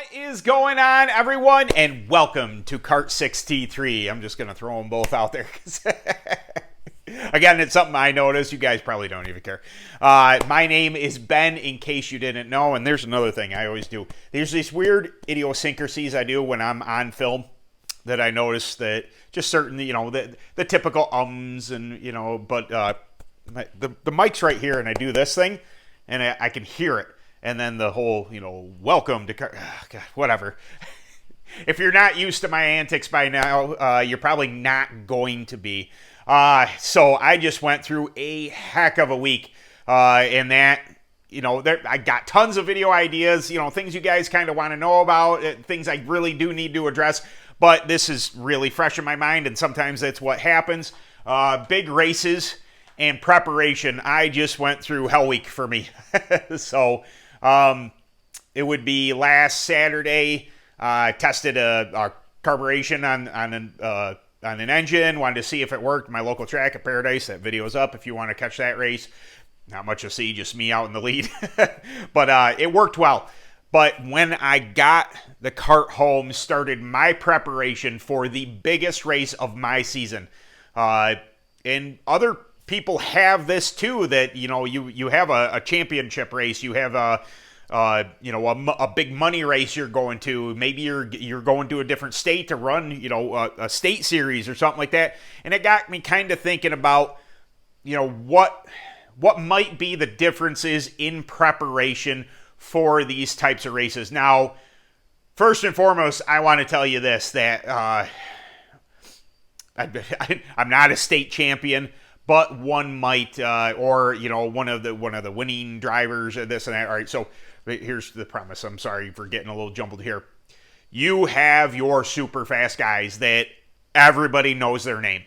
What is going on, everyone? And welcome to Kart 6T3. I'm just going to throw them both out there. Again, it's something I noticed. You guys probably don't even care. My name is Ben, in case you didn't know. And there's another thing I always do. There's these weird idiosyncrasies I do when I'm on film that I notice that just certain, the typical ums and, but the mic's right here and I do this thing and I can hear it. And then the whole, welcome to God, whatever. If you're not used to my antics by now, you're probably not going to be. So I just went through a heck of a week. And that, I got tons of video ideas, things you guys kind of want to know about, things I really do need to address. But this is really fresh in my mind, and sometimes that's what happens. Big races and preparation. I just went through hell week for me. So it would be last Saturday. Tested a carburation on an engine. Wanted to see if it worked. My local track at Paradise. That video's up if you want to catch that race. Not much to see, just me out in the lead. But it worked well. But when I got the cart home, started my preparation for the biggest race of my season. And other people have this too, that, you have a championship race, you have a big money race you're going to, maybe you're going to a different state to run, a state series or something like that. And it got me kind of thinking about, what might be the differences in preparation for these types of races. Now, first and foremost, I want to tell you this, that I'm not a state champion, but one might, or one of the winning drivers, or this and that. All right, so here's the premise. I'm sorry for getting a little jumbled here. You have your super fast guys that everybody knows their name.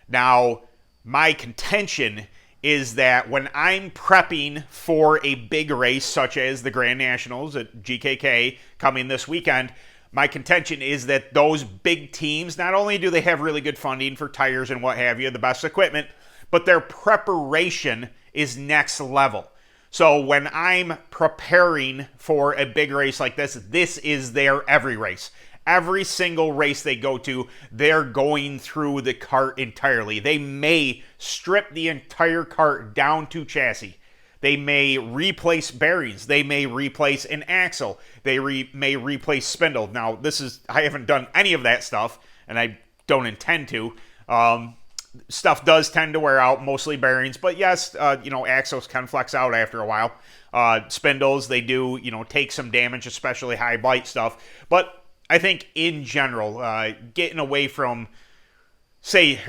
Now, my contention is that when I'm prepping for a big race, such as the Grand Nationals at GKK coming this weekend, my contention is that those big teams, not only do they have really good funding for tires and what have you, the best equipment, but their preparation is next level. So when I'm preparing for a big race like this is their every race. Every single race they go to, they're going through the cart entirely. They may strip the entire cart down to chassis. They may replace bearings. They may replace an axle. They may replace spindle. Now, I haven't done any of that stuff, and I don't intend to. Stuff does tend to wear out, mostly bearings. But yes, axles can flex out after a while. Spindles, they do, take some damage, especially high bite stuff. But I think in general, getting away from, say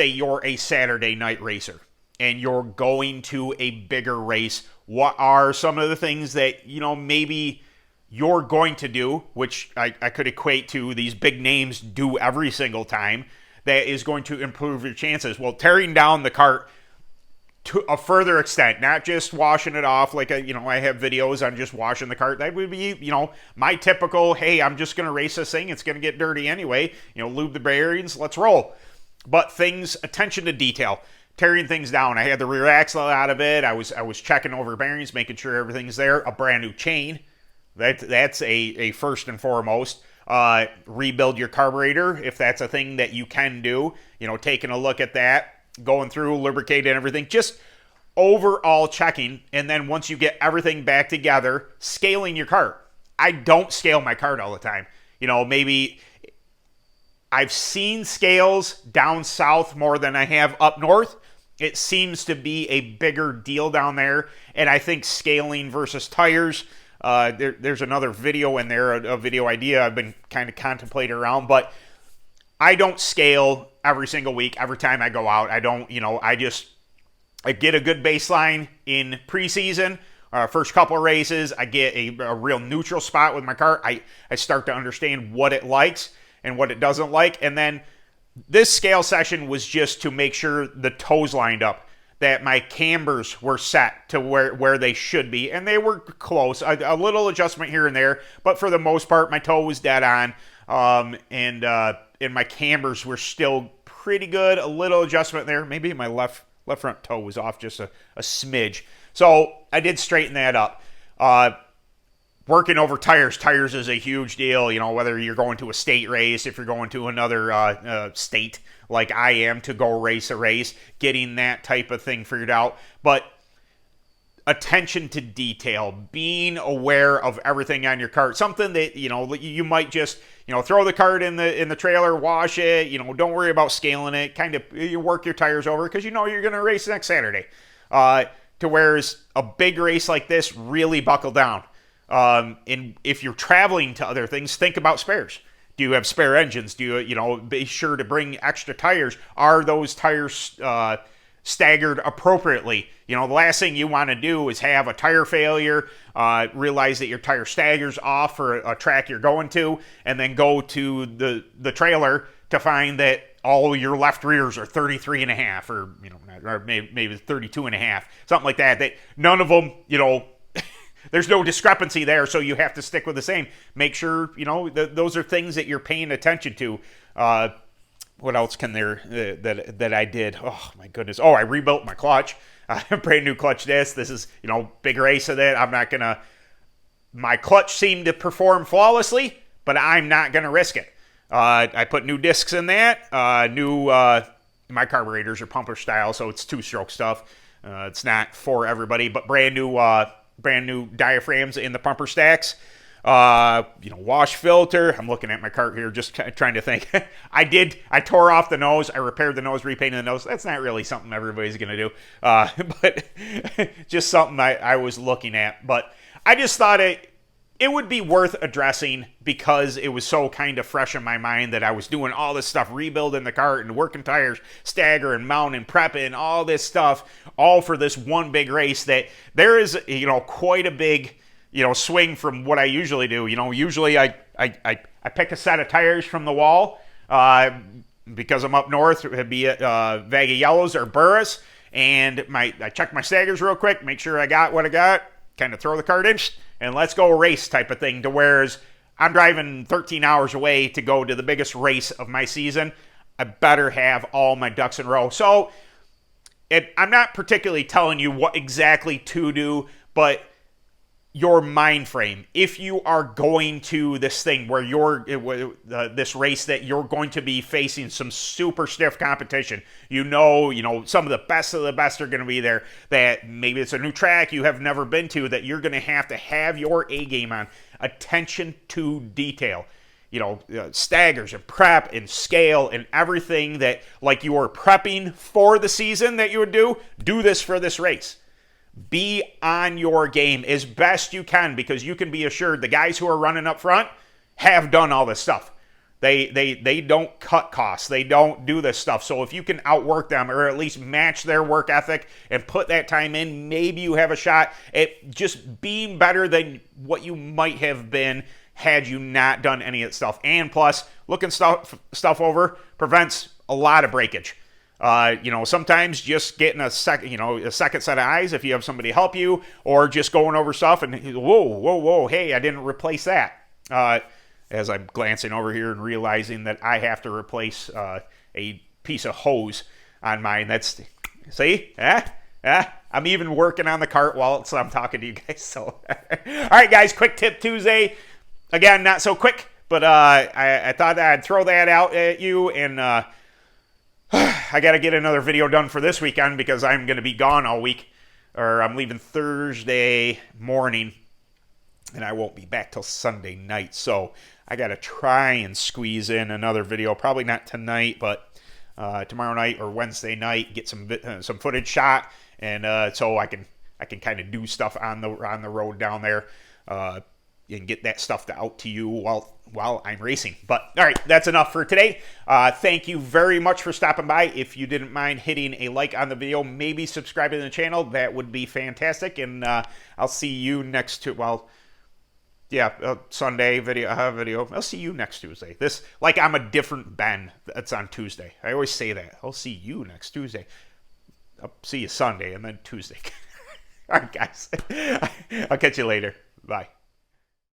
you're a Saturday night racer and you're going to a bigger race. What are some of the things that, maybe you're going to do, which I could equate to these big names do every single time, that is going to improve your chances? Well, tearing down the cart to a further extent, not just washing it off like I have videos on just washing the cart. That would be, my typical, hey, I'm just going to race this thing. It's going to get dirty anyway. Lube the bearings, let's roll. But attention to detail, tearing things down. I had the rear axle out of it. I was checking over bearings, making sure everything's there. A brand new chain. That's a first and foremost. Rebuild your carburetor if that's a thing that you can do. Taking a look at that. Going through, lubricating everything, just overall checking, and then once you get everything back together, scaling your cart. I don't scale my cart all the time. Maybe I've seen scales down south more than I have up north. It seems to be a bigger deal down there, and I think scaling versus tires, there's another video in there, a video idea I've been kind of contemplating around, but I don't scale every single week, every time I go out. I don't, I get a good baseline in preseason, first couple of races. I get a real neutral spot with my cart. I start to understand what it likes and what it doesn't like. And then this scale session was just to make sure the toes lined up, that my cambers were set to where they should be. And they were close, a little adjustment here and there, but for the most part, my toe was dead on. And my cambers were still pretty good. A little adjustment there. Maybe my left front toe was off just a smidge. So I did straighten that up. working over tires. Tires is a huge deal, you know, whether you're going to a state race, if you're going to another state like I am to go race a race, getting that type of thing figured out. But attention to detail, being aware of everything on your cart, something that, you know, you might just, you know, throw the cart in the trailer, wash it, you know, don't worry about scaling it, kind of you work your tires over because you know you're going to race next Saturday. To whereas a big race like this, really buckle down. And if you're traveling to other things, think about spares. Do you have spare engines? Do you, you know, be sure to bring extra tires? Are those tires staggered appropriately? You know, the last thing you want to do is have a tire failure, realize that your tire staggers off for a track you're going to, and then go to the trailer to find that all your left rears are 33 and a half, or, you know, or maybe 32 and a half, something like that. That none of them, you know, there's no discrepancy there, so you have to stick with the same. Make sure, you know, those are things that you're paying attention to. What else can there that I did? Oh, my goodness. Oh, I rebuilt my clutch. Brand new clutch disc. This is, you know, big race of it. I'm not going to... My clutch seemed to perform flawlessly, but I'm not going to risk it. I put new discs in that. My carburetors are pumper style, so it's two-stroke stuff. It's not for everybody, but brand new diaphragms in the pumper stacks. You know, wash filter. I'm looking at my cart here, just trying to think. I tore off the nose. I repaired the nose, repainted the nose. That's not really something everybody's going to do. But just something I was looking at. But I just thought it would be worth addressing because it was so kind of fresh in my mind that I was doing all this stuff, rebuilding the cart and working tires, staggering, mounting, prepping, all this stuff, all for this one big race that there is, you know, quite a big, you know, swing from what I usually do. You know, usually I pick a set of tires from the wall because I'm up north, be it Vega Yellows or Burris, and I check my staggers real quick, make sure I got what I got, kind of throw the cart in, and let's go race type of thing. To whereas I'm driving 13 hours away to go to the biggest race of my season, I better have all my ducks in a row. So I'm not particularly telling you what exactly to do, but your mind frame. If you are going to this thing where this race that you're going to be facing some super stiff competition, you know, some of the best are going to be there, that maybe it's a new track you have never been to, that you're going to have your A game on. Attention to detail. You know, staggers and prep and scale and everything that, like you are prepping for the season that you would do this for this race. Be on your game as best you can, because you can be assured the guys who are running up front have done all this stuff. They don't cut costs. They don't do this stuff. So if you can outwork them or at least match their work ethic and put that time in, maybe you have a shot at just being better than what you might have been had you not done any of that stuff. And plus, looking stuff over prevents a lot of breakage. You know, sometimes just getting a second set of eyes if you have somebody help you, or just going over stuff and whoa, hey, I didn't replace that. As I'm glancing over here and realizing that I have to replace a piece of hose on mine. That's, see, I'm even working on the cart while I'm talking to you guys. So, all right, guys, quick tip Tuesday. Again, not so quick, but I thought I'd throw that out at you, and I got to get another video done for this weekend because I'm going to be gone all week, or I'm leaving Thursday morning, and I won't be back till Sunday night. So I got to try and squeeze in another video, probably not tonight, but tomorrow night or Wednesday night, get some footage shot, and so I can kind of do stuff on the road down there. And get that stuff out to you while I'm racing. But all right, that's enough for today. Thank you very much for stopping by. If you didn't mind hitting a like on the video, maybe subscribing to the channel, that would be fantastic. And I'll see you Sunday video. I'll see you next Tuesday. This, like I'm a different Ben that's on Tuesday. I always say that. I'll see you next Tuesday. I'll see you Sunday and then Tuesday. All right, guys. I'll catch you later. Bye.